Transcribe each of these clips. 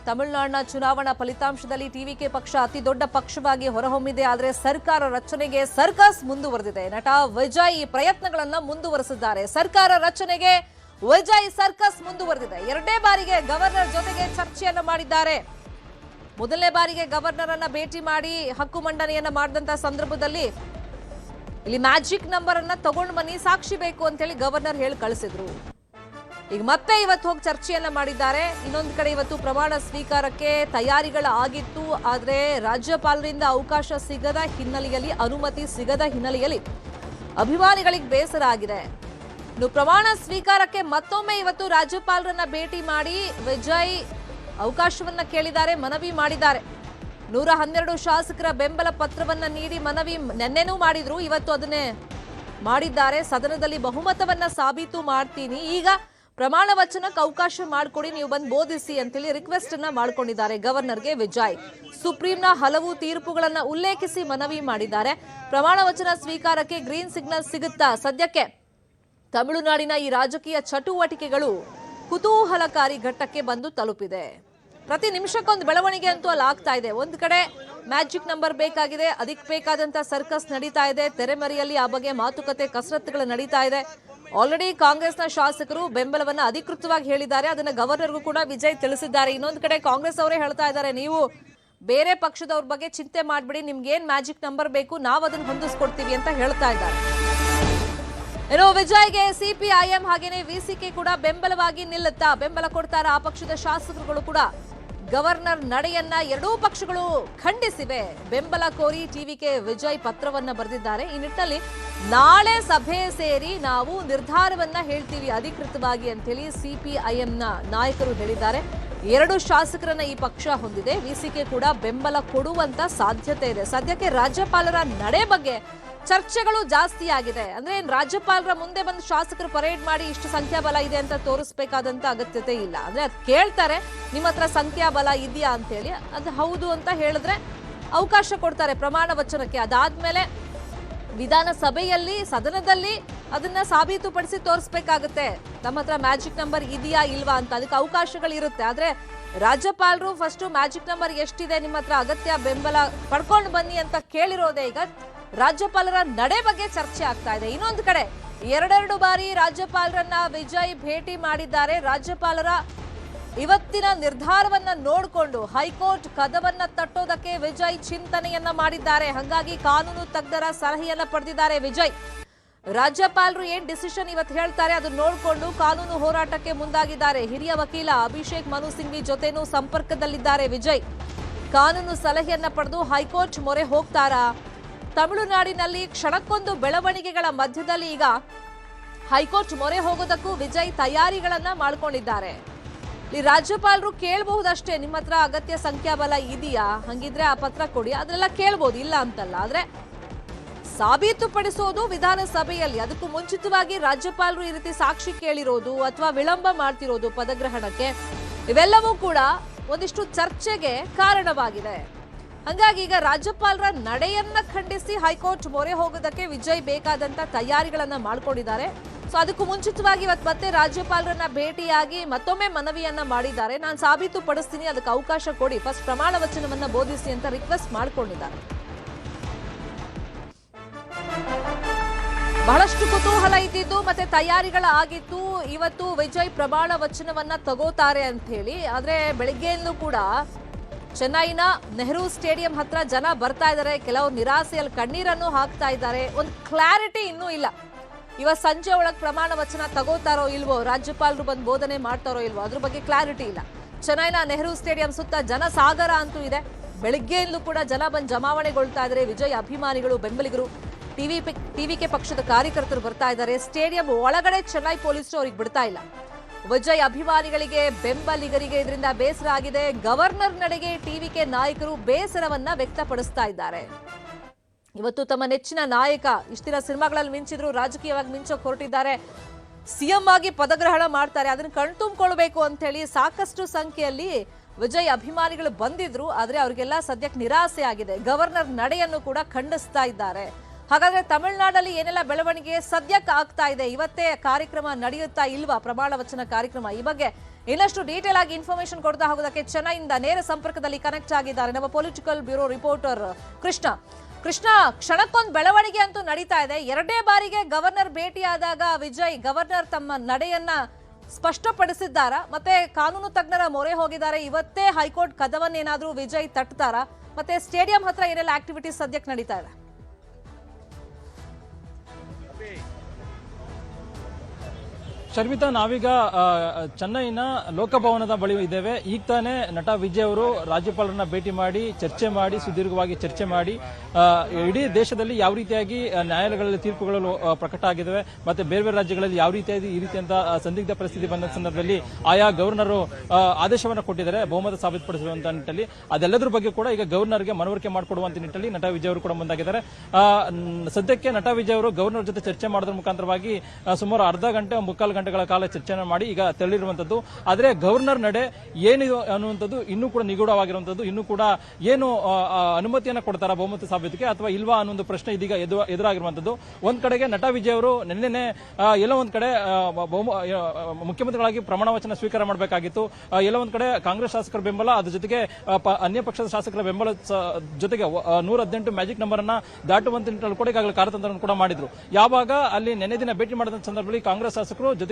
ತಮಿಳುನಾಡಿನ ಚುನಾವಣಾ ಫಲಿತಾಂಶದಲ್ಲಿ ಟಿವಿಕೆ ಪಕ್ಷ ಅತಿ ದೊಡ್ಡ ಪಕ್ಷವಾಗಿ ಹೊರಹೊಮ್ಮಿದೆ. ಆದರೆ ಸರ್ಕಾರ ರಚನೆಗೆ ಸರ್ಕಸ್ ಮುಂದುವರೆದಿದೆ. ನಟ ವಿಜಯ್ ಈ ಪ್ರಯತ್ನಗಳನ್ನ ಮುಂದುವರೆಸಿದ್ದಾರೆ. ಸರ್ಕಾರ ರಚನೆಗೆ ವಿಜಯ್ ಸರ್ಕಸ್ ಮುಂದುವರೆದಿದೆ. ಎರಡನೇ ಬಾರಿಗೆ ಗವರ್ನರ್ ಜೊತೆಗೆ ಚರ್ಚೆಯನ್ನ ಮಾಡಿದ್ದಾರೆ. ಮೊದಲನೇ ಬಾರಿಗೆ ಗವರ್ನರ್ ಅನ್ನ ಭೇಟಿ ಮಾಡಿ ಹಕ್ಕು ಮಂಡನೆಯನ್ನ ಮಾಡಿದಂತ ಸಂದರ್ಭದಲ್ಲಿ ಇಲ್ಲಿ ಮ್ಯಾಜಿಕ್ ನಂಬರ್ ಅನ್ನ ತಗೊಂಡು ಬನ್ನಿ, ಸಾಕ್ಷಿ ಬೇಕು ಅಂತ ಹೇಳಿ ಗವರ್ನರ್ ಹೇಳಿ ಕಳಿಸಿದ್ರು. ಈಗ ಮತ್ತೆ ಇವತ್ತು ಹೋಗಿ ಚರ್ಚೆಯನ್ನ ಮಾಡಿದ್ದಾರೆ. ಇನ್ನೊಂದು ಕಡೆ ಇವತ್ತು ಪ್ರಮಾಣ ಸ್ವೀಕಾರಕ್ಕೆ ತಯಾರಿಗಳ ಆಗಿತ್ತು. ಆದರೆ ರಾಜ್ಯಪಾಲರಿಂದ ಅವಕಾಶ ಸಿಗದ ಹಿನ್ನೆಲೆಯಲ್ಲಿ, ಅನುಮತಿ ಸಿಗದ ಹಿನ್ನೆಲೆಯಲ್ಲಿ ಅಭಿಮಾನಿಗಳಿಗೆ ಬೇಸರ ಆಗಿದೆ. ಇನ್ನು ಪ್ರಮಾಣ ಸ್ವೀಕಾರಕ್ಕೆ ಮತ್ತೊಮ್ಮೆ ಇವತ್ತು ರಾಜ್ಯಪಾಲರನ್ನ ಭೇಟಿ ಮಾಡಿ ವಿಜಯ್ ಅವಕಾಶವನ್ನ ಕೇಳಿದ್ದಾರೆ, ಮನವಿ ಮಾಡಿದ್ದಾರೆ. 112 ಶಾಸಕರ ಬೆಂಬಲ ಪತ್ರವನ್ನ ನೀಡಿ ಮನವಿ ನೆನ್ನೆನೂ ಮಾಡಿದ್ರು, ಇವತ್ತು ಅದನ್ನೇ ಮಾಡಿದ್ದಾರೆ. ಸದನದಲ್ಲಿ ಬಹುಮತವನ್ನ ಸಾಬೀತು ಮಾಡ್ತೀನಿ, ಈಗ ಪ್ರಮಾಣ ವಚನಕ್ಕೆ ಅವಕಾಶ ಮಾಡಿಕೊಡಿ, ನೀವು ಬಂದು ಬೋಧಿಸಿ ಅಂತೇಳಿ ರಿಕ್ವೆಸ್ಟ್ ಅನ್ನ ಮಾಡ್ಕೊಂಡಿದ್ದಾರೆ ಗವರ್ನರ್ಗೆ ವಿಜಯ್. ಸುಪ್ರೀಂನ ಹಲವು ತೀರ್ಪುಗಳನ್ನ ಉಲ್ಲೇಖಿಸಿ ಮನವಿ ಮಾಡಿದ್ದಾರೆ. ಪ್ರಮಾಣ ವಚನ ಸ್ವೀಕಾರಕ್ಕೆ ಗ್ರೀನ್ ಸಿಗ್ನಲ್ ಸಿಗುತ್ತಾ? ಸದ್ಯಕ್ಕೆ ತಮಿಳುನಾಡಿನ ಈ ರಾಜಕೀಯ ಚಟುವಟಿಕೆಗಳು ಕುತೂಹಲಕಾರಿ ಘಟ್ಟಕ್ಕೆ ಬಂದು ತಲುಪಿದೆ. ಪ್ರತಿ ನಿಮಿಷಕ್ಕೊಂದು ಬೆಳವಣಿಗೆ ಅಂತೂ ಅಲ್ಲಿ ಆಗ್ತಾ ಇದೆ. ಒಂದು ಕಡೆ ಮ್ಯಾಜಿಕ್ ನಂಬರ್ ಬೇಕಾಗಿದೆ, ಅದಕ್ಕೆ ಬೇಕಾದಂತ ಸರ್ಕಸ್ ನಡೀತಾ ಇದೆ. ತೆರೆಮರೆಯಲ್ಲಿ ಆ ಬಗ್ಗೆ ಮಾತುಕತೆ, ಕಸರತ್ತುಗಳು ನಡೀತಾ ಇದೆ. ಆಲ್ರೆಡಿ ಕಾಂಗ್ರೆಸ್ನ ಶಾಸಕರು ಬೆಂಬಲವನ್ನ ಅಧಿಕೃತವಾಗಿ ಹೇಳಿದ್ದಾರೆ. ಅದನ್ನ ಗವರ್ನರ್ಗೂ ಕೂಡ ವಿಜಯ್ ತಿಳಿಸಿದ್ದಾರೆ. ಇನ್ನೊಂದು ಕಡೆ ಕಾಂಗ್ರೆಸ್ ಅವರೇ ಹೇಳ್ತಾ ಇದ್ದಾರೆ, ನೀವು ಬೇರೆ ಪಕ್ಷದವ್ರ ಬಗ್ಗೆ ಚಿಂತೆ ಮಾಡ್ಬಿಡಿ, ನಿಮ್ಗೆ ಏನ್ ಮ್ಯಾಜಿಕ್ ನಂಬರ್ ಬೇಕು ನಾವು ಅದನ್ನ ಹೊಂದಿಸ್ಕೊಡ್ತೀವಿ ಅಂತ ಹೇಳ್ತಾ ಇದ್ದಾರೆ. ಇನ್ನು ವಿಜಯ್ಗೆ ಸಿಪಿಐಎಂ ಹಾಗೇನೆ ವಿಸಿಕೆ ಕೂಡ ಬೆಂಬಲವಾಗಿ ನಿಲ್ಲುತ್ತಾ? ಬೆಂಬಲ ಕೊಡ್ತಾರ ಆ ಪಕ್ಷದ ಶಾಸಕರುಗಳು ಕೂಡ. ಗವರ್ನರ್ ನಡೆಯನ್ನ ಎರಡೂ ಪಕ್ಷಗಳು ಖಂಡಿಸಿವೆ. ಬೆಂಬಲ ಕೋರಿ ಟಿವಿಕೆ ವಿಜಯ್ ಪತ್ರವನ್ನ ಬರೆದಿದ್ದಾರೆ. ಈ ನಿಟ್ಟಿನಲ್ಲಿ ನಾಳೆ ಸಭೆ ಸೇರಿ ನಾವು ನಿರ್ಧಾರವನ್ನ ಹೇಳ್ತೀವಿ ಅಧಿಕೃತವಾಗಿ ಅಂತೇಳಿ ಸಿಪಿಐಎಂನ ನಾಯಕರು ಹೇಳಿದ್ದಾರೆ. 2 ಶಾಸಕರನ್ನ ಈ ಪಕ್ಷ ಹೊಂದಿದೆ. ವಿಸಿಕೆ ಕೂಡ ಬೆಂಬಲ ಕೊಡುವಂತ ಸಾಧ್ಯತೆ ಇದೆ. ಸದ್ಯಕ್ಕೆ ರಾಜ್ಯಪಾಲರ ನಡೆ ಬಗ್ಗೆ ಚರ್ಚೆಗಳು ಜಾಸ್ತಿ ಆಗಿದೆ. ಅಂದ್ರೆ ರಾಜ್ಯಪಾಲರ ಮುಂದೆ ಬಂದು ಶಾಸಕರು ಪರೇಡ್ ಮಾಡಿ ಇಷ್ಟು ಸಂಖ್ಯಾಬಲ ಇದೆ ಅಂತ ತೋರಿಸಬೇಕಾದಂತ ಅಗತ್ಯತೆ ಇಲ್ಲ. ಅಂದ್ರೆ ಅದು ಕೇಳ್ತಾರೆ, ನಿಮ್ಮ ಹತ್ರ ಸಂಖ್ಯಾಬಲ ಇದೆಯಾ ಅಂತ ಹೇಳಿ. ಅದು ಹೌದು ಅಂತ ಹೇಳಿದ್ರೆ ಅವಕಾಶ ಕೊಡ್ತಾರೆ ಪ್ರಮಾಣ ವಚನಕ್ಕೆ. ಅದಾದ್ಮೇಲೆ ವಿಧಾನಸಭೆಯಲ್ಲಿ, ಸದನದಲ್ಲಿ ಅದನ್ನ ಸಾಬೀತುಪಡಿಸಿ ತೋರಿಸಬೇಕಾಗುತ್ತೆ, ನಮ್ಮ ಹತ್ರ ಮ್ಯಾಜಿಕ್ ನಂಬರ್ ಇದೆಯಾ ಇಲ್ವಾ ಅಂತ. ಅದಕ್ಕೆ ಅವಕಾಶಗಳಿರುತ್ತೆ. ಆದ್ರೆ ರಾಜ್ಯಪಾಲರು ಫಸ್ಟ್ ಮ್ಯಾಜಿಕ್ ನಂಬರ್ ಎಷ್ಟಿದೆ ನಿಮ್ಮ ಹತ್ರ, ಅಗತ್ಯ ಬೆಂಬಲ ಪಡ್ಕೊಂಡು ಬನ್ನಿ ಅಂತ ಕೇಳಿರೋದೇ. ಈಗ ರಾಜ್ಯಪಾಲರ ನಡೆ ಬಗ್ಗೆ ಚರ್ಚೆ ಆಗ್ತಾ ಇದೆ. ಇನ್ನೊಂದು ಕಡೆ 2 ಬಾರಿ ರಾಜ್ಯಪಾಲರನ್ನ ವಿಜಯ್ ಭೇಟಿ ಮಾಡಿದ್ದಾರೆ. ರಾಜ್ಯಪಾಲರ ಇವತ್ತಿನ ನಿರ್ಧಾರವನ್ನ ನೋಡಿಕೊಂಡು ಹೈಕೋರ್ಟ್ ಕದವನ್ನ ತಟ್ಟೋದಕ್ಕೆ ವಿಜಯ್ ಚಿಂತನೆಯನ್ನ ಮಾಡಿದ್ದಾರೆ. ಹಾಗಾಗಿ ಕಾನೂನು ತಜ್ಞರ ಸಲಹೆಯನ್ನ ಪಡೆದಿದ್ದಾರೆ ವಿಜಯ್. ರಾಜ್ಯಪಾಲರು ಏನ್ ಡಿಸಿಷನ್ ಇವತ್ತು ಹೇಳ್ತಾರೆ ಅದನ್ನ ನೋಡಿಕೊಂಡು ಕಾನೂನು ಹೋರಾಟಕ್ಕೆ ಮುಂದಾಗಿದ್ದಾರೆ. ಹಿರಿಯ ವಕೀಲ ಅಭಿಷೇಕ್ ಮನು ಸಿಂಘ್ವಿ ಜೊತೆನೂ ಸಂಪರ್ಕದಲ್ಲಿದ್ದಾರೆ ವಿಜಯ್. ಕಾನೂನು ಸಲಹೆಯನ್ನ ಪಡೆದು ಹೈಕೋರ್ಟ್ ಮೊರೆ ಹೋಗ್ತಾರಾ? ತಮಿಳುನಾಡಿನಲ್ಲಿ ಕ್ಷಣಕ್ಕೊಂದು ಬೆಳವಣಿಗೆಗಳ ಮಧ್ಯದಲ್ಲಿ ಈಗ ಹೈಕೋರ್ಟ್ ಮೊರೆ ಹೋಗೋದಕ್ಕೂ ವಿಜಯ್ ತಯಾರಿಗಳನ್ನ ಮಾಡ್ಕೊಂಡಿದ್ದಾರೆ. ಈ ರಾಜ್ಯಪಾಲರು ಕೇಳಬಹುದಷ್ಟೇ, ನಿಮ್ಮ ಹತ್ರ ಅಗತ್ಯ ಸಂಖ್ಯಾಬಲ ಇದೆಯಾ, ಹಂಗಿದ್ರೆ ಆ ಪತ್ರ ಕೊಡಿ, ಅದೆಲ್ಲ ಕೇಳ್ಬೋದು, ಇಲ್ಲ ಅಂತಲ್ಲ. ಆದ್ರೆ ಸಾಬೀತುಪಡಿಸೋದು ವಿಧಾನಸಭೆಯಲ್ಲಿ. ಅದಕ್ಕೂ ಮುಂಚಿತವಾಗಿ ರಾಜ್ಯಪಾಲರು ಈ ರೀತಿ ಸಾಕ್ಷಿ ಕೇಳಿರೋದು ಅಥವಾ ವಿಳಂಬ ಮಾಡ್ತಿರೋದು ಪದಗ್ರಹಣಕ್ಕೆ, ಇವೆಲ್ಲವೂ ಕೂಡ ಒಂದಿಷ್ಟು ಚರ್ಚೆಗೆ ಕಾರಣವಾಗಿದೆ. ಹಂಗಾಗಿ ಈಗ ರಾಜ್ಯಪಾಲರ ನಡೆಯನ್ನ ಖಂಡಿಸಿ ಹೈಕೋರ್ಟ್ ಮೊರೆ ಹೋಗೋದಕ್ಕೆ ವಿಜಯ್ ಬೇಕಾದಂತ ತಯಾರಿಗಳನ್ನ ಮಾಡ್ಕೊಂಡಿದ್ದಾರೆ. ಸೊ ಅದಕ್ಕೂ ಮುಂಚಿತವಾಗಿ ಇವತ್ತು ಮತ್ತೆ ರಾಜ್ಯಪಾಲರನ್ನ ಭೇಟಿಯಾಗಿ ಮತ್ತೊಮ್ಮೆ ಮನವಿಯನ್ನ ಮಾಡಿದ್ದಾರೆ. ನಾನು ಸಾಬೀತು ಪಡಿಸ್ತೀನಿ, ಅದಕ್ಕೆ ಅವಕಾಶ ಕೊಡಿ, ಫಸ್ಟ್ ಪ್ರಮಾಣ ವಚನವನ್ನ ಬೋಧಿಸಿ ಅಂತ ರಿಕ್ವೆಸ್ಟ್ ಮಾಡ್ಕೊಂಡಿದ್ದಾರೆ. ಬಹಳಷ್ಟು ಕುತೂಹಲ ಇದ್ದಿದ್ದು ಮತ್ತೆ ತಯಾರಿಗಳ ಆಗಿತ್ತು. ಇವತ್ತು ವಿಜಯ್ ಪ್ರಮಾಣ ವಚನವನ್ನ ತಗೋತಾರೆ ಅಂತ ಹೇಳಿ. ಆದ್ರೆ ಬೆಳಿಗ್ಗೆಯಲ್ಲೂ ಕೂಡ ಚೆನ್ನೈನ ನೆಹರು ಸ್ಟೇಡಿಯಂ ಹತ್ರ ಜನ ಬರ್ತಾ ಇದ್ದಾರೆ. ಕೆಲವರು ನಿರಾಸೆಯಲ್ಲಿ ಕಣ್ಣೀರನ್ನು ಹಾಕ್ತಾ ಇದ್ದಾರೆ. ಒಂದು ಕ್ಲಾರಿಟಿ ಇನ್ನೂ ಇಲ್ಲ. ಇವತ್ತು ಸಂಜೆ ಒಳಗೆ ಪ್ರಮಾಣ ವಚನ ತಗೋತಾರೋ ಇಲ್ವೋ, ರಾಜ್ಯಪಾಲರು ಬಂದು ಬೋಧನೆ ಮಾಡ್ತಾರೋ ಇಲ್ವೋ, ಅದ್ರ ಬಗ್ಗೆ ಕ್ಲಾರಿಟಿ ಇಲ್ಲ. ಚೆನ್ನೈನ ನೆಹರು ಸ್ಟೇಡಿಯಂ ಸುತ್ತ ಜನ ಸಾಗರ ಅಂತೂ ಇದೆ. ಬೆಳಿಗ್ಗೆಯಲ್ಲೂ ಕೂಡ ಜನ ಬಂದು ಜಮಾವಣೆಗೊಳ್ತಾ ಇದ್ದಾರೆ. ವಿಜಯ್ ಅಭಿಮಾನಿಗಳು, ಬೆಂಬಲಿಗರು, ಟಿವಿಕೆ ಪಕ್ಷದ ಕಾರ್ಯಕರ್ತರು ಬರ್ತಾ ಇದ್ದಾರೆ. ಸ್ಟೇಡಿಯಂ ಒಳಗಡೆ ಚೆನ್ನೈ ಪೊಲೀಸರು ಅವ್ರಿಗೆ ಬಿಡ್ತಾ ಇಲ್ಲ. ವಿಜಯ್ ಅಭಿಮಾನಿಗಳಿಗೆ, ಬೆಂಬಲಿಗರಿಗೆ ಇದರಿಂದ ಬೇಸರ ಆಗಿದೆ. ಗವರ್ನರ್ ನಡೆಗೆ ಟಿವಿಕೆ ನಾಯಕರು ಬೇಸರವನ್ನ ವ್ಯಕ್ತಪಡಿಸ್ತಾ ಇದ್ದಾರೆ. ಇವತ್ತು ತಮ್ಮ ನೆಚ್ಚಿನ ನಾಯಕ, ಇಷ್ಟಿನ ಸಿನಿಮಾಗಳಲ್ಲಿ ಮಿಂಚಿದ್ರು, ರಾಜಕೀಯವಾಗಿ ಮಿಂಚೋಕ್ ಹೊರಟಿದ್ದಾರೆ, ಸಿಎಂ ಆಗಿ ಪದಗ್ರಹಣ ಮಾಡ್ತಾರೆ, ಅದನ್ನ ಕಣ್ತುಂಬಿಕೊಳ್ಬೇಕು ಅಂತ ಹೇಳಿ ಸಾಕಷ್ಟು ಸಂಖ್ಯೆಯಲ್ಲಿ ವಿಜಯ್ ಅಭಿಮಾನಿಗಳು ಬಂದಿದ್ರು. ಆದ್ರೆ ಅವರಿಗೆಲ್ಲ ಸದ್ಯಕ್ಕೆ ನಿರಾಸೆ ಆಗಿದೆ. ಗವರ್ನರ್ ನಡೆಯನ್ನು ಕೂಡ ಖಂಡಿಸ್ತಾ ಇದ್ದಾರೆ. ಹಾಗಾದ್ರೆ ತಮಿಳುನಾಡಲ್ಲಿ ಏನೆಲ್ಲ ಬೆಳವಣಿಗೆ ಸದ್ಯಕ್ಕೆ ಆಗ್ತಾ ಇದೆ, ಇವತ್ತೇ ಕಾರ್ಯಕ್ರಮ ನಡೆಯುತ್ತಾ ಇಲ್ವಾ, ಪ್ರಮಾಣ ವಚನ ಕಾರ್ಯಕ್ರಮ, ಈ ಬಗ್ಗೆ ಇನ್ನಷ್ಟು ಡೀಟೇಲ್ ಆಗಿ ಇನ್ಫಾರ್ಮೇಶನ್ ಕೊಡ್ತಾ ಹೋಗೋದಕ್ಕೆ ಚೆನ್ನೈಯಿಂದ ನೇರ ಸಂಪರ್ಕದಲ್ಲಿ ಕನೆಕ್ಟ್ ಆಗಿದ್ದಾರೆ ನಮ್ಮ ಪೊಲಿಟಿಕಲ್ ಬ್ಯೂರೋ ರಿಪೋರ್ಟರ್ ಕೃಷ್ಣ. ಕ್ಷಣಕ್ಕೊಂದು ಬೆಳವಣಿಗೆ ಅಂತೂ ನಡೀತಾ ಇದೆ. ಎರಡನೇ ಬಾರಿಗೆ ಗವರ್ನರ್ ಭೇಟಿಯಾದಾಗ ವಿಜಯ್ ಗವರ್ನರ್ ತಮ್ಮ ನಡೆಯನ್ನ ಸ್ಪಷ್ಟಪಡಿಸಿದ್ದಾರಾ? ಮತ್ತೆ ಕಾನೂನು ತಜ್ಞರ ಮೊರೆ ಹೋಗಿದ್ದಾರೆ. ಇವತ್ತೇ ಹೈಕೋರ್ಟ್ ಕದವನ್ನೇನಾದ್ರೂ ವಿಜಯ್ ತಟ್ತಾರಾ? ಮತ್ತೆ ಸ್ಟೇಡಿಯಂ ಹತ್ರ ಏನೆಲ್ಲ ಆಕ್ಟಿವಿಟೀಸ್ ಸದ್ಯಕ್ಕೆ ನಡೀತಾ ಇದೆ? ಶರ್ಮಿತಾ, ನಾವೀಗ ಚೆನ್ನೈನ ಲೋಕಭವನದ ಬಳಿ ಇದ್ದೇವೆ. ಈಗ ತಾನೇ ನಟ ವಿಜಯ್ ಅವರು ರಾಜ್ಯಪಾಲರನ್ನ ಭೇಟಿ ಮಾಡಿ ಚರ್ಚೆ ಮಾಡಿ ಸುದೀರ್ಘವಾಗಿ ಚರ್ಚೆ ಮಾಡಿ ಇಡೀ ದೇಶದಲ್ಲಿ ಯಾವ ರೀತಿಯಾಗಿ ನ್ಯಾಯಾಲಯಗಳಲ್ಲಿ ತೀರ್ಪುಗಳು ಪ್ರಕಟ ಆಗಿದ್ದಾವೆ ಮತ್ತೆ ಬೇರೆ ಬೇರೆ ರಾಜ್ಯಗಳಲ್ಲಿ ಯಾವ ರೀತಿಯಾಗಿ ಈ ರೀತಿಯಂತ ಸಂದಿಗ್ಧ ಪರಿಸ್ಥಿತಿ ಬಂದ ಸಂದರ್ಭದಲ್ಲಿ ಆಯಾ ಗವರ್ನರ್ ಆದೇಶವನ್ನು ಕೊಟ್ಟಿದ್ದಾರೆ ಬಹುಮತ ಸಾಬೀತುಪಡಿಸುವಂತ ನಿಟ್ಟಿನಲ್ಲಿ. ಅದೆಲ್ಲದರ ಬಗ್ಗೆ ಕೂಡ ಈಗ ಗವರ್ನರ್ಗೆ ಮನವರಿಕೆ ಮಾಡಿಕೊಡುವಂತ ನಿಟ್ಟಿನಲ್ಲಿ ನಟ ವಿಜಯ್ ಅವರು ಕೂಡ ಮುಂದಾಗಿದ್ದಾರೆ. ಸದ್ಯಕ್ಕೆ ನಟ ವಿಜಯ್ ಅವರು ಗವರ್ನರ್ ಜೊತೆ ಚರ್ಚೆ ಮಾಡೋದ್ರ ಮುಖಾಂತರವಾಗಿ ಸುಮಾರು ಅರ್ಧ ಗಂಟೆ ಮುಕ್ಕಾಲು ಗಂಟೆಗಳ ಕಾಲ ಚರ್ಚೆಯನ್ನು ಮಾಡಿ ಈಗ ತೆರಳಿರುವಂತದ್ದು. ಆದರೆ ಗವರ್ನರ್ ನಡೆ ಏನಿದು ಅನ್ನುವಂಥದ್ದು ಇನ್ನೂ ಕೂಡ ನಿಗೂಢವಾಗಿರುವಂತದ್ದು. ಇನ್ನೂ ಕೂಡ ಏನು ಅನುಮತಿಯನ್ನು ಕೊಡ್ತಾರ ಬಹುಮತ ಸಾಬೀತಿಗೆ ಅಥವಾ ಇಲ್ವಾ ಅನ್ನೋ ಒಂದು ಪ್ರಶ್ನೆ ಇದೀಗ ಎದುರಾಗಿರುವಂತದ್ದು. ಒಂದ್ ಕಡೆಗೆ ನಟ ವಿಜಯ್ ಅವರು ನಿನ್ನೆ ಎಲ್ಲೋ ಒಂದ್ ಕಡೆ ಮುಖ್ಯಮಂತ್ರಿಗಳಾಗಿ ಪ್ರಮಾಣ ವಚನ ಸ್ವೀಕಾರ ಮಾಡಬೇಕಾಗಿತ್ತು. ಎಲ್ಲೋ ಒಂದ್ ಕಡೆ ಕಾಂಗ್ರೆಸ್ ಶಾಸಕರ ಬೆಂಬಲ, ಅದ್ರ ಜೊತೆಗೆ ಅನ್ಯ ಪಕ್ಷದ ಶಾಸಕರ ಬೆಂಬಲ ಜೊತೆಗೆ 118 ಮ್ಯಾಜಿಕ್ ನಂಬರ್ ಅನ್ನ ದಾಟುವಂತ ನಿಟ್ಟಿನಲ್ಲಿ ಕೂಡ ಈಗಾಗಲೇ ಕಾರ್ಯತಂತ್ರ ಕೂಡ ಮಾಡಿದ್ರು. ಯಾವಾಗ ಅಲ್ಲಿ ನೆನ್ನೆ ದಿನ ಭೇಟಿ ಮಾಡಿದ ಸಂದರ್ಭದಲ್ಲಿ ಕಾಂಗ್ರೆಸ್ ಶಾಸಕರು ಜೊತೆಗೆ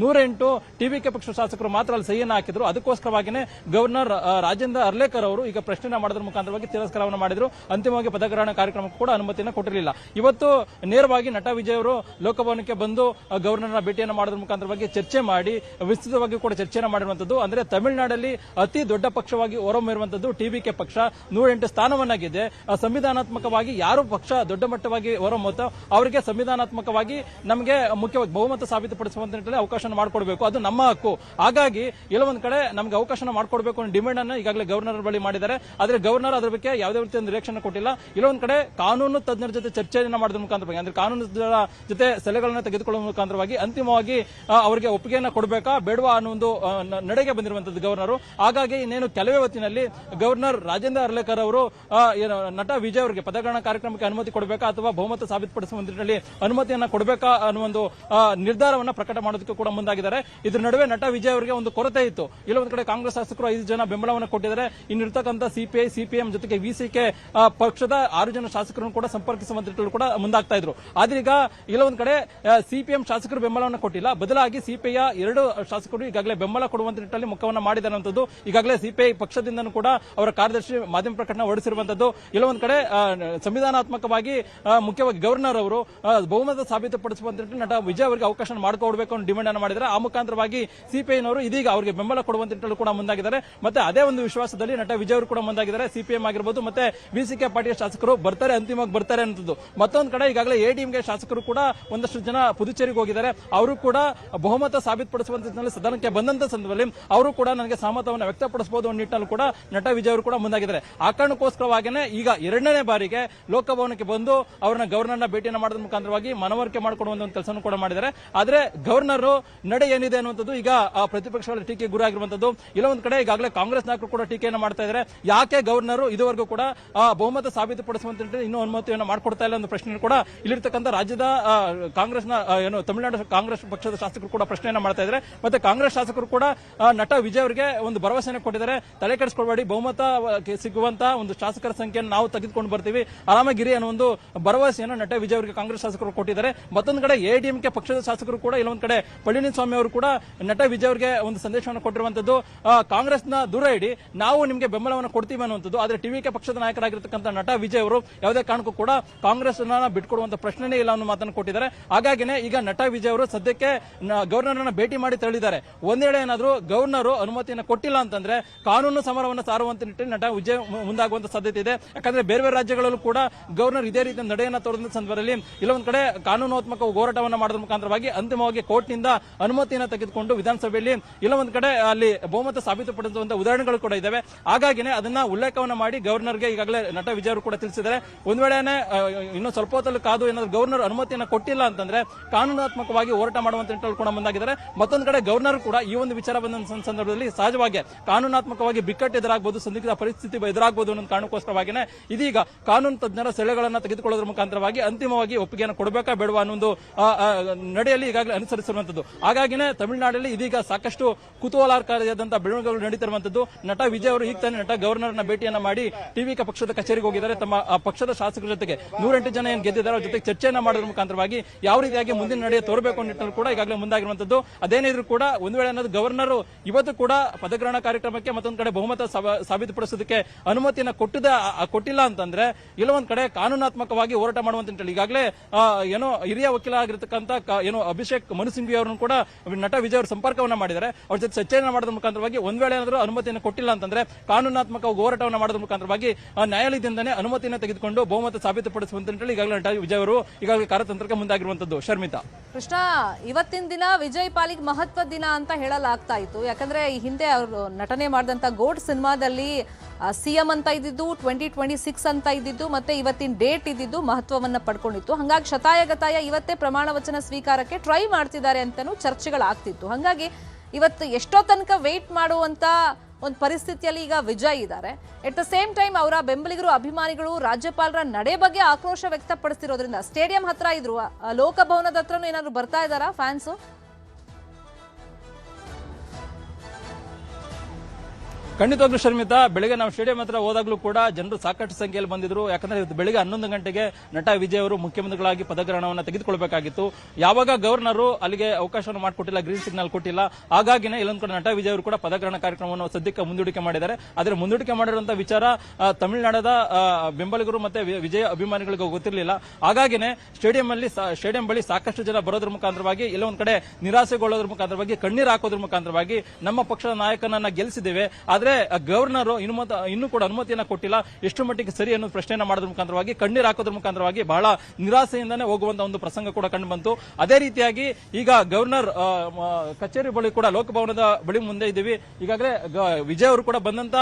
108 ಟಿವಿಕೆ ಪಕ್ಷದ ಶಾಸಕರು ಮಾತ್ರ ಅಲ್ಲಿ ಸಹಿಯನ್ನು ಹಾಕಿದ್ರು. ಅದಕ್ಕೋಸ್ಕರವಾಗಿಯೇ ಗವರ್ನರ್ ರಾಜೇಂದ್ರ ಅರ್ಲೇಕರ್ ಅವರು ಈಗ ಪ್ರಶ್ನೆ ಮಾಡೋದ್ರ ಮುಖಾಂತರವಾಗಿ ತಿರಸ್ಕಾರವನ್ನು ಮಾಡಿದ್ರು. ಅಂತಿಮವಾಗಿ ಪದಗ್ರಹಣ ಕಾರ್ಯಕ್ರಮಕ್ಕೆ ಕೂಡ ಅನುಮತಿಯನ್ನು ಕೊಟ್ಟಿರಲಿಲ್ಲ. ಇವತ್ತು ನೇರವಾಗಿ ನಟ ವಿಜಯ್ ಅವರು ಲೋಕಭವನಕ್ಕೆ ಬಂದು ಗವರ್ನರ್ನ ಭೇಟಿಯನ್ನು ಮಾಡೋದ್ರ ಮುಖಾಂತರವಾಗಿ ಚರ್ಚೆ ಮಾಡಿ ವಿಸ್ತೃತವಾಗಿ ಕೂಡ ಚರ್ಚೆಯನ್ನು ಮಾಡಿರುವಂತದ್ದು. ಅಂದ್ರೆ ತಮಿಳುನಾಡಲ್ಲಿ ಅತಿ ದೊಡ್ಡ ಪಕ್ಷವಾಗಿ ಹೊರಹೊಮ್ಮಿರುವಂತದ್ದು ಟಿವಿಕೆ ಪಕ್ಷ 108 ಸ್ಥಾನವನ್ನಾಗಿದೆ. ಸಂವಿಧಾನಾತ್ಮಕವಾಗಿ ಯಾರು ಪಕ್ಷ ದೊಡ್ಡ ಮಟ್ಟವಾಗಿ ಹೊರಹೊಮ್ಮುತ್ತೋ ಅವರಿಗೆ ಸಂವಿಧಾನಾತ್ಮಕವಾಗಿ ನಮಗೆ ಮುಖ್ಯವಾಗಿ ಬಹುಮತ ಸಾಬೀತುಪಡಿಸುವಂತ ಅವಕಾಶ ಮಾಡಿಕೊಡಬೇಕು, ಅದು ನಮ್ಮ ಹಕ್ಕು. ಹಾಗಾಗಿ ಎಲ್ಲೊಂದ್ ಕಡೆ ನಮಗೆ ಅವಕಾಶ ಮಾಡಿಕೊಡಬೇಕು ಅನ್ನೋ ಡಿಮ್ಯಾಂಡ್ ಅನ್ನು ಈಗಾಗಲೇ ಗವರ್ನರ್ ಬಳಿ ಮಾಡಿದ್ದಾರೆ. ಆದ್ರೆ ಗವರ್ನರ್ ಅದರ ಬಗ್ಗೆ ಯಾವುದೇ ರೀತಿಯ ರಿಯಾಕ್ಷನ್ ಕೊಟ್ಟಿಲ್ಲ. ಇಲ್ಲೊಂದ್ ಕಡೆ ಕಾನೂನು ತಜ್ಞರ ಜೊತೆ ಚರ್ಚೆಯನ್ನು ಮಾಡೋದ್ರ ಮುಖಾಂತರವಾಗಿ ಅಂದ್ರೆ ಕಾನೂನು ಜೊತೆ ಸಲಹೆಗಳನ್ನ ತೆಗೆದುಕೊಳ್ಳುವ ಮುಖಾಂತರವಾಗಿ ಅಂತಿಮವಾಗಿ ಅವರಿಗೆ ಒಪ್ಪಿಗೆಯನ್ನು ಕೊಡಬೇಕಾ ಬೇಡವಾ ಅನ್ನೋ ಒಂದು ನಡೆಗೆ ಬಂದಿರುವಂತದ್ದು ಗವರ್ನರ್. ಹಾಗಾಗಿ ಇನ್ನೇನು ಕೆಲವೇ ಹೊತ್ತಿನಲ್ಲಿ ಗವರ್ನರ್ ರಾಜೇಂದ್ರ ಅರ್ಲೇಕರ್ ಅವರು ನಟ ವಿಜಯ್ ಅವರಿಗೆ ಪದಗ್ರಹಣ ಕಾರ್ಯಕ್ರಮಕ್ಕೆ ಅನುಮತಿ ಕೊಡಬೇಕಾ ಅಥವಾ ಬಹುಮತ ಸಾಬೀತುಪಡಿಸುವ ನಿಟ್ಟಿನಲ್ಲಿ ಅನುಮತಿಯನ್ನ ಕೊಡಬೇಕಾ ಅನ್ನೋ ಒಂದು ನಿರ್ಧಾರವನ್ನ ಪ್ರಕಟ ಮಾಡೋದಕ್ಕೆ ಕೂಡ ಮುಂದಾಗಿದ್ದಾರೆ. ಇದ್ರ ನಡುವೆ ನಟ ವಿಜಯ್ ಅವರಿಗೆ ಒಂದು ಕೊರತೆ ಇತ್ತು. ಇಲ್ಲೊಂದು ಕಡೆ ಕಾಂಗ್ರೆಸ್ ಶಾಸಕರು 5 ಜನ ಬೆಂಬಲವನ್ನು ಕೊಟ್ಟಿದ್ದಾರೆ. ಇನ್ನಿರ್ತಕ್ಕಂಥ ಸಿಪಿಐ ಸಿಪಿಎಂ ಜೊತೆಗೆ ವಿಸಿಕೆ ಪಕ್ಷದ 6 ಜನ ಶಾಸಕರನ್ನು ಕೂಡ ಸಂಪರ್ಕಿಸುವಂತ ಕೂಡ ಮುಂದಾಗ್ತಾ ಇದ್ರು. ಆದ್ರೆ ಈಗ ಇಲ್ಲೊಂದು ಕಡೆ ಸಿಪಿಎಂ ಶಾಸಕರು ಬೆಂಬಲವನ್ನು ಕೊಟ್ಟಿಲ್ಲ, ಬದಲಾಗಿ ಸಿಪಿಐ 2 ಶಾಸಕರು ಈಗಾಗಲೇ ಬೆಂಬಲ ಕೊಡುವಂತ ನಿಟ್ಟಿನಲ್ಲಿ ಮುಖವನ್ನು ಮಾಡಿದಾರಂತದ್ದು. ಈಗಾಗಲೇ ಸಿಪಿಐ ಪಕ್ಷದಿಂದ ಕೂಡ ಅವರ ಕಾರ್ಯದರ್ಶಿ ಮಾಧ್ಯಮ ಪ್ರಕಟಣೆ ಹೊರಡಿಸಿರುವಂತದ್ದು. ಇಲ್ಲೊಂದು ಕಡೆ ಸಂವಿಧಾನಾತ್ಮಕವಾಗಿ ಮುಖ್ಯವಾಗಿ ಗವರ್ನರ್ ಅವರು ಬಹುಮತ ಸಾಬೀತುಪಡಿಸುವಂತ ನಟ ವಿಜಯ್ ಅವರಿಗೆ ಅವಕಾಶ ಮಾಡಿಕೊಡಬೇಕು ಅನ್ನೋ ಡಿಮ್ಯಾಂಡ್ ಅನ್ನು ಮಾಡಿದ್ದಾರೆ. ಆ ಮುಖಾಂತರವಾಗಿ ಸಿಪಿಐನವರು ಇದೀಗ ಅವರಿಗೆ ಬೆಂಬಲ ಕೊಡುವಂತ ನಿಟ್ಟಿನಲ್ಲಿ ಕೂಡ ಮುಂದಾಗಿದ್ದಾರೆ. ಮತ್ತೆ ಅದೇ ಒಂದು ವಿಶ್ವಾಸದಲ್ಲಿ ನಟ ವಿಜಯ್ ಅವರು ಕೂಡ ಮುಂದಾಗಿದ್ದಾರೆ. ಸಿಪಿಎಂ ಆಗಿರಬಹುದು ಮತ್ತೆ ವಿಸಿಕೆ ಪಾರ್ಟಿಯ ಶಾಸಕರು ಬರ್ತಾರೆ, ಅಂತಿಮವಾಗಿ ಬರ್ತಾರೆ ಅನ್ನೋದು. ಮತ್ತೊಂದು ಕಡೆ ಈಗಾಗಲೇ ಎಡಿಎಂಕೆ ಶಾಸಕರು ಕೂಡ ಒಂದಷ್ಟು ಜನ ಪುದುಚೇರಿಗೆ ಹೋಗಿದ್ದಾರೆ. ಅವರು ಕೂಡ ಬಹುಮತ ಸಾಬೀತುಪಡಿಸುವಂತ ನಿಟ್ಟಿನಲ್ಲಿ ಸದನಕ್ಕೆ ಬಂದಂತ ಸಂದರ್ಭದಲ್ಲಿ ಅವರು ಕೂಡ ನನಗೆ ಸಹಮತವನ್ನು ವ್ಯಕ್ತಪಡಿಸಬಹುದು ಅನ್ನೋ ನಿಟ್ಟಿನಲ್ಲಿ ಕೂಡ ನಟ ವಿಜಯ್ ಅವರು ಕೂಡ ಮುಂದಾಗಿದ್ದಾರೆ. ಆ ಕಾರಣಕ್ಕೋಸ್ಕರವಾಗಿಯೇ ಈಗ 2ನೇ ಬಾರಿಗೆ ಲೋಕಭವನಕ್ಕೆ ಬಂದು ಅವರನ್ನ ಗವರ್ನರ್ನ ಭೇಟಿಯನ್ನು ಮಾಡೋದ್ರ ಮುಖಾಂತರವಾಗಿ ಮನವರಿಕೆ ಮಾಡಿಕೊಡುವಂತ ಒಂದು ಕೆಲಸ ಕೂಡ ಮಾಡಿದ್ದಾರೆ. ಆದ್ರೆ ಗವರ್ನರ್ ನಡೆ ಏನಿದೆ ಅನ್ನುವಂಥದ್ದು ಈಗ ಪ್ರತಿಪಕ್ಷಗಳ ಟೀಕೆ ಗುರಾಗಿರುವಂತದ್ದು. ಇಲ್ಲೊಂದು ಕಡೆ ಈಗಾಗಲೇ ಕಾಂಗ್ರೆಸ್ ನಾಯಕರು ಕೂಡ ಟೀಕೆಯನ್ನು ಮಾಡ್ತಾ ಇದ್ದಾರೆ. ಯಾಕೆ ಗವರ್ನರ್ ಇದುವರೆಗೂ ಕೂಡ ಬಹುಮತ ಸಾಬೀತುಪಡಿಸುವಂತ ಇನ್ನೂ ಅನುಮತಿಯನ್ನು ಮಾಡಿಕೊಡ್ತಾ ಇಲ್ಲ ಅನ್ನೋ ಪ್ರಶ್ನೆ ಕೂಡ ಇಲ್ಲಿರ್ತಕ್ಕಂಥ ರಾಜ್ಯದ ಕಾಂಗ್ರೆಸ್ನ ತಮಿಳುನಾಡು ಕಾಂಗ್ರೆಸ್ ಪಕ್ಷದ ಶಾಸಕರು ಕೂಡ ಪ್ರಶ್ನೆಯನ್ನ ಮಾಡ್ತಾ ಇದ್ದಾರೆ. ಮತ್ತೆ ಕಾಂಗ್ರೆಸ್ ಶಾಸಕರು ಕೂಡ ನಟ ವಿಜಯ್ ಅವರಿಗೆ ಒಂದು ಭರವಸೆಯನ್ನು ಕೊಟ್ಟಿದ್ದಾರೆ. ತಲೆ ಕೆಡಿಸಿಕೊಳ್ಳಬೇಡಿ, ಬಹುಮತ ಸಿಗುವಂತ ಒಂದು ಶಾಸಕರ ಸಂಖ್ಯೆಯನ್ನು ನಾವು ತೆಗೆದುಕೊಂಡು ಬರ್ತೀವಿ, ಆರಾಮಾಗಿರಿ ಅನ್ನೋ ಒಂದು ಭರವಸೆಯನ್ನು ನಟ ವಿಜಯ್ ಅವರಿಗೆ ಕಾಂಗ್ರೆಸ್ ಶಾಸಕರು ಕೊಟ್ಟಿದ್ದಾರೆ. ಮತ್ತೊಂದು ಕಡೆ ಎಡಿಎಂಕೆ ಪಕ್ಷದ ಶಾಸಕರು ಕೂಡ ಇಲ್ಲೊಂದು ಕಡೆ ಪಳನಿಸ್ವಾಮಿ ಅವರು ಕೂಡ ನಟ ವಿಜಯ್ ಅವರಿಗೆ ಒಂದು ಸಂದೇಶವನ್ನು ಕೊಟ್ಟಿರುವಂತದ್ದು. ಕಾಂಗ್ರೆಸ್ನ ದೂರ ಇಡಿ, ನಾವು ನಿಮಗೆ ಬೆಂಬಲವನ್ನು ಕೊಡ್ತೀವಿ ಅನ್ನುವಂಥದ್ದು. ಆದ್ರೆ ಟಿವಿಕೆ ಪಕ್ಷದ ನಾಯಕರಾಗಿರ್ತಕ್ಕಂಥ ನಟ ವಿಜಯ್ ಅವರು ಯಾವುದೇ ಕಾರಣಕ್ಕೂ ಕೂಡ ಕಾಂಗ್ರೆಸ್ ಬಿಟ್ಕೊಡುವಂತ ಪ್ರಶ್ನೆನೇ ಇಲ್ಲ ಅನ್ನೋ ಮಾತನ್ನು ಕೊಟ್ಟಿದ್ದಾರೆ. ಹಾಗಾಗಿನೇ ಈಗ ನಟ ವಿಜಯ್ ಅವರು ಸದ್ಯಕ್ಕೆ ಗವರ್ನರ್ ಭೇಟಿ ಮಾಡಿ ತೆರಳಿದ್ದಾರೆ. ಒಂದ್ ವೇಳೆ ಏನಾದರೂ ಗವರ್ನರ್ ಅನುಮತಿಯನ್ನು ಕೊಟ್ಟಿಲ್ಲ ಅಂತಂದ್ರೆ ಕಾನೂನು ಸಮರವನ್ನು ಸಾರುವಂತ ನಿಟ್ಟಿನಲ್ಲಿ ನಟ ವಿಜಯ್ ಮುಂದಾಗುವಂತ ಸಾಧ್ಯತೆ ಇದೆ. ಯಾಕಂದ್ರೆ ಬೇರೆ ಬೇರೆ ರಾಜ್ಯಗಳಲ್ಲೂ ಕೂಡ ಗವರ್ನರ್ ಇದೇ ರೀತಿಯ ನಡೆಯನ್ನು ತೋರಿದ ಸಂದರ್ಭದಲ್ಲಿ ಇಲ್ಲೊಂದು ಕಡೆ ಕಾನೂನಾತ್ಮಕ ಹೋರಾಟವನ್ನು ಮಾಡೋದ್ರ ಮುಖಾಂತರವಾಗಿ ಅಂತಿಮವಾಗಿ ಕೋರ್ಟ್ನಿಂದ ಅನುಮತಿಯನ್ನು ತೆಗೆದುಕೊಂಡು ವಿಧಾನಸಭೆಯಲ್ಲಿ ಇಲ್ಲ ಒಂದ್ ಕಡೆ ಅಲ್ಲಿ ಬಹುಮತ ಸಾಬೀತುಪಡಿಸುವಂತಹ ಉದಾಹರಣೆಗಳು ಕೂಡ ಇದಾವೆ. ಹಾಗಾಗಿನೇ ಅದನ್ನ ಉಲ್ಲೇಖವನ್ನು ಮಾಡಿ ಗವರ್ನರ್ಗೆ ಈಗಾಗಲೇ ನಟ ವಿಜಯ್ ಅವರು ಕೂಡ ತಿಳಿಸಿದ್ದಾರೆ. ಒಂದ್ ವೇಳೆನೆ ಇನ್ನು ಸ್ವಲ್ಪ ಹೊತ್ತಲ್ಲಿ ಕಾದು ಏನಾದ್ರು ಗವರ್ನರ್ ಅನುಮತಿಯನ್ನು ಕೊಟ್ಟಿಲ್ಲ ಅಂತಂದ್ರೆ ಕಾನೂನಾತ್ಮಕವಾಗಿ ಹೋರಾಟ ಮಾಡುವಂತ ನಿಟ್ಟಿನಲ್ಲಿ ಕೂಡ ಮುಂದಾಗಿದ್ದಾರೆ. ಮತ್ತೊಂದು ಕಡೆ ಗವರ್ನರ್ ಕೂಡ ಈ ಒಂದು ವಿಚಾರ ಬಂದ ಸಂದರ್ಭದಲ್ಲಿ ಸಹಜವಾಗಿ ಕಾನೂನಾತ್ಮಕವಾಗಿ ಬಿಕ್ಕಟ್ಟು ಎದುರಾಗಬಹುದು, ಸಂದಿಗ್ಧ ಪರಿಸ್ಥಿತಿ ಎದುರಾಗಬಹುದು ಅನ್ನೋ ಕಾರಣಕ್ಕೋಸ್ಕರವಾಗಿನೇ ಇದೀಗ ಕಾನೂನು ತಜ್ಞರ ಸಲಹೆಗಳನ್ನು ತೆಗೆದುಕೊಳ್ಳೋದ್ರ ಮುಖಾಂತರವಾಗಿ ಅಂತಿಮವಾಗಿ ಒಪ್ಪಿಗೆಯನ್ನು ಕೊಡಬೇಕಾ ಬೇಡವಾ ಅನ್ನೋ ಒಂದು ನಡೆಯಲ್ಲಿ ಈಗಾಗಲೇ ಅನುಸರಿಸಿರುವ ವ್ಯಕ್ತಪಡಿಸಿರುವಂತದ್ದು. ಹಾಗಾಗಿನೇ ತಮಿಳುನಾಡಲ್ಲಿ ಇದೀಗ ಸಾಕಷ್ಟು ಕುತೂಹಲಕಾರಿಯಾದಂತಹ ಬೆಳವಣಿಗೆಗಳು ನಡೀತಿರುವಂತದ್ದು. ನಟ ವಿಜಯ್ ಅವರು ಈಗ ತಾನೇ ನಟ ಗವರ್ನರ್ನ ಭೇಟಿಯನ್ನ ಮಾಡಿ ಟಿವಿಕೆ ಪಕ್ಷದ ಕಚೇರಿಗೆ ಹೋಗಿದ್ದಾರೆ. ತಮ್ಮ ಪಕ್ಷದ ಶಾಸಕರ ಜೊತೆಗೆ 108 ಜನ ಏನು ಗೆದ್ದಿದ್ದಾರೆ ಅವ್ರ ಜೊತೆಗೆ ಚರ್ಚೆಯನ್ನ ಮಾಡೋದ್ರ ಮುಖಾಂತರವಾಗಿ ಯಾವ ರೀತಿಯಾಗಿ ಮುಂದಿನ ನಡೆಯ ತೋರಬೇಕು ಅನ್ನೋ ನಿಟ್ಟಿನಲ್ಲಿ ಕೂಡ ಈಗಾಗಲೇ ಮುಂದಾಗಿರುವಂತದ್ದು. ಅದೇನಿದ್ರು ಕೂಡ ಒಂದು ವೇಳೆ ಅನ್ನೋದು ಗವರ್ನರ್ ಇವತ್ತು ಕೂಡ ಪದಗ್ರಹಣ ಕಾರ್ಯಕ್ರಮಕ್ಕೆ ಮತ್ತೊಂದು ಕಡೆ ಬಹುಮತ ಸಾಬೀತುಪಡಿಸೋದಕ್ಕೆ ಅನುಮತಿಯನ್ನ ಕೊಟ್ಟಿಲ್ಲ ಅಂತಂದ್ರೆ ಇಲ್ಲೊಂದ್ ಕಡೆ ಕಾನೂನಾತ್ಮಕವಾಗಿ ಹೋರಾಟ ಮಾಡುವಂತ ಈಗಾಗಲೇ ಏನೋ ಹಿರಿಯ ವಕೀಲ ಆಗಿರತಕ್ಕಂತ ಏನೋ ಅಭಿಷೇಕ್ ಮನು ಸಿಂಘ್ವಿ ಅವರನ್ನು ಕೂಡ ನಟ ವಿಜಯ್ ಅವರು ಸಂಪರ್ಕವನ್ನ ಮಾಡಿದ್ದಾರೆ. ಅವ್ರ ಜೊತೆ ಚರ್ಚೆಯನ್ನ ಮಾಡೋದ್ರ ಮುಖಾಂತರವಾಗಿ ಒಂದ್ ವೇಳೆ ಏನಾದರೂ ಅನುಮತಿಯನ್ನು ಕೊಟ್ಟಿಲ್ಲ ಅಂತಂದ್ರೆ ಕಾನೂನಾತ್ಮಕ ಹೋರಾಟವನ್ನ ಮಾಡೋದ್ರ ಮುಖಾಂತರವಾಗಿ ನ್ಯಾಯಾಲಯದಿಂದನೇ ಅನುಮತಿಯನ್ನು ತೆಗೆದುಕೊಂಡು ಬಹುಮತ ಸಾಬೀತುಪಡಿಸುವಂತ ಈಗಾಗಲೇ ನಟ ವಿಜಯ್ ಅವರು ಈಗಾಗಲೇ ಕಾರ್ಯತಂತ್ರಕ್ಕೆ ಮುಂದಾಗಿರುವಂತದ್ದು. ಶರ್ಮಿತಾ, ಕೃಷ್ಣ, ಇವತ್ತಿನ ದಿನ ವಿಜಯ್ ಪಾಲಿಗೆ ಮಹತ್ವದ ದಿನ ಅಂತ ಹೇಳಲಾಗ್ತಾ ಇತ್ತು. ಯಾಕಂದ್ರೆ ಈ ಹಿಂದೆ ಅವರು ನಟನೆ ಮಾಡಿದಂತ ಗೋಡ್ ಸಿನಿಮಾದಲ್ಲಿ ಸಿಎಂ ಅಂತ ಇದ್ದಿದ್ದು, 2026 ಅಂತ ಇದ್ದಿದ್ದು, ಮತ್ತೆ ಇವತ್ತಿನ ಡೇಟ್ ಇದ್ದಿದ್ದು ಮಹತ್ವವನ್ನ ಪಡ್ಕೊಂಡಿತ್ತು. ಹಾಗಾಗಿ ಶತಾಯಗತಾಯ ಇವತ್ತೇ ಪ್ರಮಾಣ ವಚನ ಸ್ವೀಕಾರಕ್ಕೆ ಟ್ರೈ ಮಾಡ್ತಿದ್ದಾರೆ ಅಂತಾನೂ ಚರ್ಚೆಗಳಾಗ್ತಿತ್ತು. ಹಾಗಾಗಿ ಇವತ್ತು ಎಷ್ಟೋ ತನಕ ವೇಟ್ ಮಾಡುವಂತ ಒಂದು ಪರಿಸ್ಥಿತಿಯಲ್ಲಿ ಈಗ ವಿಜಯ್ ಇದ್ದಾರೆ. ಎಟ್ ದ ಸೇಮ್ ಟೈಮ್ ಅವರ ಬೆಂಬಲಿಗರು, ಅಭಿಮಾನಿಗಳು ರಾಜ್ಯಪಾಲರ ನಡೆ ಬಗ್ಗೆ ಆಕ್ರೋಶ ವ್ಯಕ್ತಪಡಿಸ್ತಿರೋದ್ರಿಂದ ಸ್ಟೇಡಿಯಂ ಹತ್ರ ಇದ್ರು, ಲೋಕಭವನದ ಹತ್ರನೂ ಏನಾದ್ರು ಬರ್ತಾ ಇದ್ದಾರಾ ಫ್ಯಾನ್ಸು? ಖಂಡಿತವಾಗ್ಲೂ ಶರ್ಮಿತಾ, ಬೆಳಗ್ಗೆ ನಾವು ಸ್ಟೇಡಿಯಂ ಹತ್ರ ಹೋದಾಗ್ಲೂ ಕೂಡ ಜನರು ಸಾಕಷ್ಟು ಸಂಖ್ಯೆಯಲ್ಲಿ ಬಂದಿದ್ರು. ಯಾಕಂದ್ರೆ ಇವತ್ತು ಬೆಳಗ್ಗೆ 11 ಗಂಟೆಗೆ ನಟ ವಿಜಯ್ ಅವರು ಮುಖ್ಯಮಂತ್ರಿಗಳಾಗಿ ಪದಗ್ರಹಣವನ್ನು ತೆಗೆದುಕೊಳ್ಬೇಕಾಗಿತ್ತು. ಯಾವಾಗ ಗವರ್ನರ್ ಅಲ್ಲಿಗೆ ಅವಕಾಶವನ್ನು ಮಾಡಿಕೊಟ್ಟಿಲ್ಲ, ಗ್ರೀನ್ ಸಿಗ್ನಲ್ ಕೊಟ್ಟಿಲ್ಲ. ಹಾಗಾಗಿನೇ ಇಲ್ಲೊಂದು ಕಡೆ ನಟ ವಿಜಯ್ ಅವರು ಕೂಡ ಪದಗ್ರಹಣ ಕಾರ್ಯಕ್ರಮವನ್ನು ಸದ್ಯಕ್ಕೆ ಮುಂದೂಡಿಕೆ ಮಾಡಿದ್ದಾರೆ. ಆದರೆ ಮುಂದೂಡಿಕೆ ಮಾಡಿರುವಂತಹ ವಿಚಾರ ತಮಿಳುನಾಡದ ಬೆಂಬಲಿಗರು ಮತ್ತೆ ವಿಜಯ್ ಅಭಿಮಾನಿಗಳಿಗೆ ಗೊತ್ತಿರಲಿಲ್ಲ. ಹಾಗಾಗಿನೇ ಸ್ಟೇಡಿಯಂ ಬಳಿ ಸಾಕಷ್ಟು ಜನ ಬರೋದ್ರ ಮುಖಾಂತರವಾಗಿ ಇಲ್ಲೊಂದು ಕಡೆ ನಿರಾಸೆಗೊಳ್ಳೋದ್ರ ಮುಖಾಂತರವಾಗಿ ಕಣ್ಣೀರು ಹಾಕೋದ್ರ ಮುಖಾಂತರವಾಗಿ ನಮ್ಮ ಪಕ್ಷದ ನಾಯಕನನ್ನ ಗೆಲ್ಲಿಸಿದ್ದೇವೆ, ಆದ್ರೆ ಗವರ್ನರ್ ಇನ್ನೂ ಕೂಡ ಅನುಮತಿಯನ್ನ ಕೊಟ್ಟಿಲ್ಲ, ಎಷ್ಟು ಮಟ್ಟಿಗೆ ಸರಿ ಅನ್ನೋದು ಪ್ರಶ್ನೆಯನ್ನ ಮಾಡೋದ್ರ ಮುಖಾಂತರವಾಗಿ ಕಣ್ಣೀರು ಹಾಕೋದ್ರ ಮುಖಾಂತರವಾಗಿ ಬಹಳ ನಿರಾಸೆಯಿಂದನೇ ಹೋಗುವಂತಹ ಒಂದು ಪ್ರಸಂಗ ಕೂಡ ಕಂಡು ಬಂತು. ಅದೇ ರೀತಿಯಾಗಿ ಈಗ ಗವರ್ನರ್ ಕಚೇರಿ ಬಳಿ ಕೂಡ ಲೋಕಭವನದ ಬಳಿ ಮುಂದೆ ಇದ್ದೀವಿ. ಈಗಾಗಲೇ ವಿಜಯ್ ಅವರು ಕೂಡ ಬಂದಂತ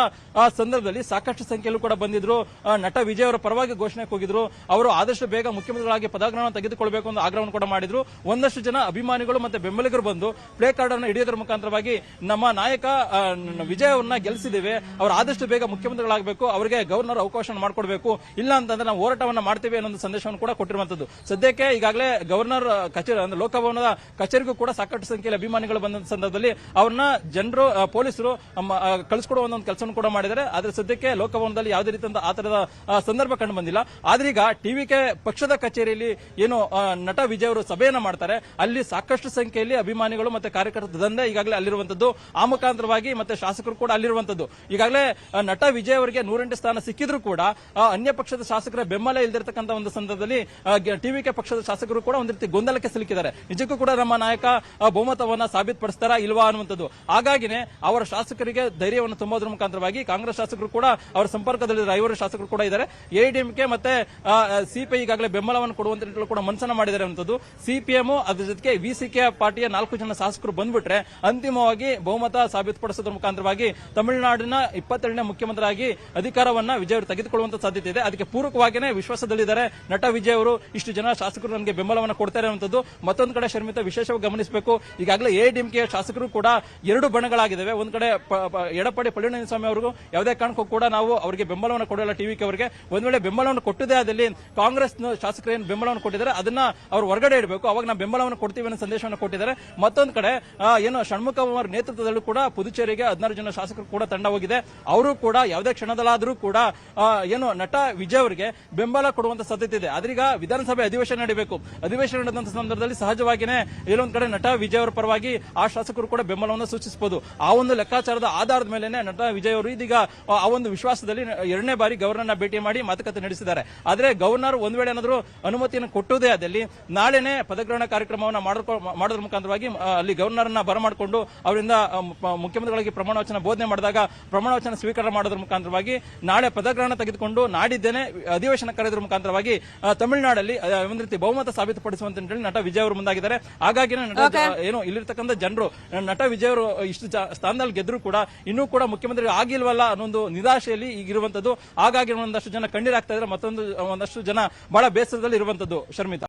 ಸಂದರ್ಭದಲ್ಲಿ ಸಾಕಷ್ಟು ಸಂಖ್ಯೆಯಲ್ಲೂ ಕೂಡ ಬಂದಿದ್ರು. ನಟ ವಿಜಯ್ ಅವರ ಪರವಾಗಿ ಘೋಷಣೆ ಕೂಗಿದ್ರು. ಅವರು ಆದಷ್ಟು ಬೇಗ ಮುಖ್ಯಮಂತ್ರಿಗಳಾಗಿ ಪದಗ್ರಹಣ ತೆಗೆದುಕೊಳ್ಳಬೇಕು ಅಂತ ಆಗ್ರಹವನ್ನು ಕೂಡ ಮಾಡಿದ್ರು. ಒಂದಷ್ಟು ಜನ ಅಭಿಮಾನಿಗಳು ಮತ್ತೆ ಬೆಂಬಲಿಗರು ಬಂದು ಪ್ಲೇ ಕಾರ್ಡ್ ಅನ್ನು ಹಿಡಿಯೋದ್ರ ಮುಖಾಂತರವಾಗಿ ನಮ್ಮ ನಾಯಕ ವಿಜಯ್ ಅವ್ರನ್ನ ಗೆಲ್ಲಿಸಿದ್ದೇವೆ, ಅವರು ಆದಷ್ಟು ಬೇಗ ಮುಖ್ಯಮಂತ್ರಿಗಳಾಗಬೇಕು, ಅವರಿಗೆ ಗವರ್ನರ್ ಅವಕಾಶ ಮಾಡಿಕೊಡ್ಬೇಕು, ಇಲ್ಲ ಅಂತಂದ್ರೆ ನಾವು ಹೋರಾಟವನ್ನ ಮಾಡ್ತೇವೆ ಅನ್ನೋ ಸಂದೇಶವನ್ನು ಕೂಡ ಕೊಟ್ಟಿರುವಂತದ್ದು. ಸದ್ಯಕ್ಕೆ ಈಗಾಗಲೇ ಗವರ್ನರ್ ಕಚೇರಿ ಅಂದ್ರೆ ಲೋಕಭವನದ ಕಚೇರಿಗೂ ಕೂಡ ಸಾಕಷ್ಟು ಸಂಖ್ಯೆಯಲ್ಲಿ ಅಭಿಮಾನಿಗಳು ಬಂದ ಸಂದರ್ಭದಲ್ಲಿ ಅವ್ರನ್ನ ಜನರು ಪೊಲೀಸರು ಕಳಿಸ್ಕೊಡುವ ಒಂದು ಕೆಲಸವನ್ನು ಕೂಡ ಮಾಡಿದ್ದಾರೆ. ಆದ್ರೆ ಸದ್ಯಕ್ಕೆ ಲೋಕಭವನದಲ್ಲಿ ಯಾವುದೇ ರೀತಿಯ ಆ ತರದ ಸಂದರ್ಭ ಕಂಡು ಬಂದಿಲ್ಲ. ಆದ್ರೆ ಈಗ ಟಿವಿಕೆ ಪಕ್ಷದ ಕಚೇರಿಯಲ್ಲಿ ಏನು ನಟ ವಿಜಯ್ ಅವರು ಸಭೆಯನ್ನ ಮಾಡ್ತಾರೆ, ಅಲ್ಲಿ ಸಾಕಷ್ಟು ಸಂಖ್ಯೆಯಲ್ಲಿ ಅಭಿಮಾನಿಗಳು ಮತ್ತೆ ಕಾರ್ಯಕರ್ತರ ದಂಧೆ ಈಗಾಗಲೇ ಅಲ್ಲಿರುವಂತದ್ದು. ಆ ಮುಖಾಂತರವಾಗಿ ಮತ್ತೆ ಶಾಸಕರು ಕೂಡ ಅಲ್ಲಿರುವಂತದ್ದು. ಈಗಾಗಲೇ ನಟ ವಿಜಯ್ ಅವರಿಗೆ 108 ಸ್ಥಾನ ಸಿಕ್ಕಿದ್ರು ಕೂಡ ಅನ್ಯ ಪಕ್ಷದ ಶಾಸಕರ ಬೆಂಬಲ ಇಲ್ದಿರತಕ್ಕಂತ ಒಂದು ಸಂದರ್ಭದಲ್ಲಿ ಟಿವಿಕೆ ಪಕ್ಷದ ಶಾಸಕರು ಕೂಡ ಒಂದು ರೀತಿ ಗೊಂದಲಕ್ಕೆ ಸಿಲುಕಿದ್ದಾರೆ. ನಿಜಕ್ಕೂ ಕೂಡ ನಮ್ಮ ನಾಯಕ ಬಹುಮತವನ್ನ ಸಾಬೀತುಪಡಿಸ್ತಾರಾ ಇಲ್ವಾ ಅನ್ನುವಂಥದ್ದು. ಹಾಗಾಗಿನೇ ಅವರ ಶಾಸಕರಿಗೆ ಧೈರ್ಯವನ್ನು ತುಂಬೋದ್ರ ಮುಖಾಂತರವಾಗಿ ಕಾಂಗ್ರೆಸ್ ಶಾಸಕರು ಕೂಡ ಅವರ ಸಂಪರ್ಕದಲ್ಲಿದ್ದಾರೆ. 5 ಶಾಸಕರು ಕೂಡ ಇದ್ದಾರೆ. ಎಐಡಿಎಂಕೆ ಮತ್ತೆ ಸಿಪಿಐ ಈಗಾಗಲೇ ಬೆಂಬಲವನ್ನು ಕೊಡುವಂತ ನಿಟ್ಟಿನಲ್ಲಿ ಕೂಡ ಮನಸ್ಸನ್ನ ಮಾಡಿದ್ದಾರೆ ಅನ್ನುವಂಥದ್ದು. ಸಿಪಿಎಂ ಅದ್ರ ಜೊತೆಗೆ ವಿಸಿಕೆ ಪಾರ್ಟಿಯ 4 ಜನ ಶಾಸಕರು ಬಂದ್ಬಿಟ್ರೆ ಅಂತಿಮವಾಗಿ ಬಹುಮತ ಸಾಬೀತುಪಡಿಸೋದ್ರ ಮುಖಾಂತರವಾಗಿ ತಮಿಳುನಾಡಿನ 22ನೇ ಮುಖ್ಯಮಂತ್ರಿಯಾಗಿ ಅಧಿಕಾರವನ್ನ ವಿಜಯ್ ಅವರು ತೆಗೆದುಕೊಳ್ಳುವಂತ ಸಾಧ್ಯತೆ ಇದೆ. ಅದಕ್ಕೆ ಪೂರಕವಾಗಿಯೇ ವಿಶ್ವಾಸದಲ್ಲಿದ್ದಾರೆ ನಟ ವಿಜಯ್ ಅವರು. ಇಷ್ಟು ಜನ ಶಾಸಕರು ನನಗೆ ಬೆಂಬಲವನ್ನು ಕೊಡ್ತಾರೆ ಅನ್ನುವಂಥದ್ದು. ಮತ್ತೊಂದು ಕಡೆ ಶರ್ಮಿತಾ, ವಿಶೇಷವಾಗಿ ಗಮನಿಸಬೇಕು, ಈಗಾಗಲೇ ಎಐಡಿಎಂಕೆ ಶಾಸಕರು ಕೂಡ 2 ಬಣಗಳಾಗಿದ್ದಾವೆ. ಒಂದ್ ಕಡೆ ಎಡಪ್ಪಾಡಿ ಪಳನಿಸ್ವಾಮಿ ಅವರು ಯಾವುದೇ ಕಾರಣಕ್ಕೂ ಕೂಡ ನಾವು ಅವರಿಗೆ ಬೆಂಬಲವನ್ನು ಕೊಡಲ್ಲ ಟಿವಿಕೆ ಅವರಿಗೆ. ಒಂದ್ ವೇಳೆ ಬೆಂಬಲವನ್ನು ಕೊಟ್ಟಿದೆ ಆದಲ್ಲಿ ಕಾಂಗ್ರೆಸ್ ಶಾಸಕರು ಏನು ಬೆಂಬಲವನ್ನು ಕೊಟ್ಟಿದ್ದಾರೆ ಅದನ್ನ ಅವರು ಹೊರಗಡೆ ಇಡಬೇಕು, ಅವಾಗ ನಾವು ಬೆಂಬಲವನ್ನು ಕೊಡ್ತೀವಿ ಅನ್ನೋ ಸಂದೇಶವನ್ನು ಕೊಟ್ಟಿದ್ದಾರೆ. ಮತ್ತೊಂದು ಕಡೆ ಏನು ಷಣ್ಮುಖ ಅವರ ನೇತೃತ್ವದಲ್ಲೂ ಕೂಡ ಪುದುಚೇರಿಗೆ 16 ಜನ ಶಾಸಕರು ಕೂಡ ತಂಡ ಹೋಗಿದೆ. ಅವರು ಕೂಡ ಯಾವುದೇ ಕ್ಷಣದಲ್ಲಾದರೂ ಕೂಡ ಏನು ನಟ ವಿಜಯ್ ಅವರಿಗೆ ಬೆಂಬಲ ಕೊಡುವಂತ ಸಾಧ್ಯತೆ ಇದೆ. ಆದ್ರೀಗ ವಿಧಾನಸಭೆ ಅಧಿವೇಶನ ನಡೀಬೇಕು. ಅಧಿವೇಶನ ನಡೆದಂತ ಸಂದರ್ಭದಲ್ಲಿ ಸಹಜವಾಗಿಯೇ ಎಲ್ಲೊಂದು ಕಡೆ ನಟ ವಿಜಯ್ ಅವರ ಪರವಾಗಿ ಆ ಶಾಸಕರು ಕೂಡ ಬೆಂಬಲವನ್ನು ಸೂಚಿಸಬಹುದು. ಆ ಒಂದು ಲೆಕ್ಕಾಚಾರದ ಆಧಾರದ ಮೇಲೆ ನಟ ವಿಜಯ್ ಅವರು ಇದೀಗ ಆ ಒಂದು ವಿಶ್ವಾಸದಲ್ಲಿ 2ನೇ ಬಾರಿ ಗವರ್ನರ್ನ ಭೇಟಿ ಮಾಡಿ ಮಾತುಕತೆ ನಡೆಸಿದ್ದಾರೆ. ಆದ್ರೆ ಗವರ್ನರ್ ಒಂದ್ ವೇಳೆ ಏನಾದರೂ ಅನುಮತಿಯನ್ನು ಕೊಟ್ಟುದೇ ಆದಲ್ಲಿ ನಾಳೆನೇ ಪದಗ್ರಹಣ ಕಾರ್ಯಕ್ರಮವನ್ನು ಮಾಡೋದ್ರ ಮುಖಾಂತರವಾಗಿ ಅಲ್ಲಿ ಗವರ್ನರ್ನ ಬರಮಾಡಿಕೊಂಡು ಅವರಿಂದ ಮುಖ್ಯಮಂತ್ರಿಗಳಿಗೆ ಪ್ರಮಾಣ ವಚನ ಬೋಧನೆ ಮಾಡಿದಾಗ ಪ್ರಮಾಣ ವಚನ ಸ್ವೀಕಾರ ಮಾಡೋದ್ರ ಮುಖಾಂತರವಾಗಿ ನಾಳೆ ಪದಗ್ರಹಣ ತೆಗೆದುಕೊಂಡು ನಾಡಿದ್ದೇನೆ ಅಧಿವೇಶನ ಕರೆಯೋದ್ರ ಮುಖಾಂತರವಾಗಿ ತಮಿಳುನಾಡಲ್ಲಿ ಒಂದು ರೀತಿ ಬಹುಮತ ಸಾಬೀತುಪಡಿಸುವಂತ ನಟ ವಿಜಯ್ ಅವರು ಮುಂದಾಗಿದ್ದಾರೆ. ಹಾಗಾಗಿ ಏನು ಇಲ್ಲಿರ್ತಕ್ಕಂಥ ಜನರು ನಟ ವಿಜಯ್ ಅವರು ಇಷ್ಟು ಸ್ಥಾನದಲ್ಲಿ ಗೆದ್ರು ಕೂಡ ಇನ್ನೂ ಕೂಡ ಮುಖ್ಯಮಂತ್ರಿ ಆಗಿಲ್ವಲ್ಲ ಅನ್ನೊಂದು ನಿರಾಶೆಯಲ್ಲಿ ಈಗಿರುವಂತದ್ದು. ಹಾಗಾಗಿ ಒಂದಷ್ಟು ಜನ ಕಣ್ಣೀರಾಗ್ತಾ ಇದ್ದಾರೆ, ಒಂದಷ್ಟು ಜನ ಬಹಳ ಬೇಸರದಲ್ಲಿ ಇರುವಂತದ್ದು. ಶರ್ಮಿತಾ.